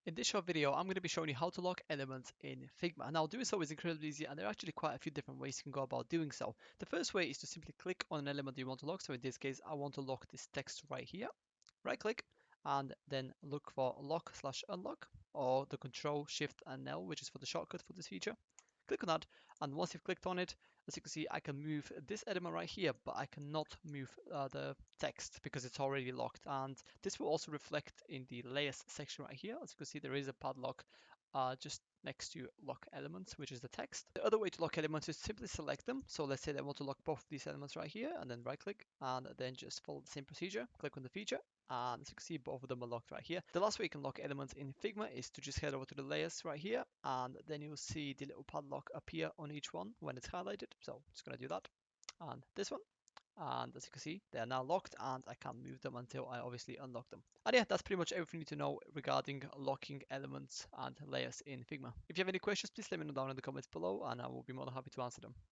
In this short video, I'm going to be showing you how to lock elements in Figma. Now, doing so is incredibly easy, and there are actually quite a few different ways you can go about doing so. The first way is to simply click on an element you want to lock. So in this case, I want to lock this text right here. Right click, and then look for lock/unlock, or the Control Shift and L, which is for the shortcut for this feature. Click on that, and once you've clicked on it, as you can see, I can move this element right here, but I cannot move the text because it's already locked. And this will also reflect in the layers section right here. As you can see, there is a padlock just next to lock elements, which is the text. The other way to lock elements is simply select them. So let's say I want to lock both of these elements right here, and then right click, and then just follow the same procedure. Click on the feature, and as you can see, both of them are locked right here. The last way you can lock elements in Figma is to just head over to the layers right here, and then you'll see the little padlock appear on each one when it's highlighted. So I'm just going to do that, and this one. And as you can see, they are now locked, and I can't move them until I obviously unlock them. And yeah, that's pretty much everything you need to know regarding locking elements and layers in Figma. If you have any questions, please let me know down in the comments below, and I will be more than happy to answer them.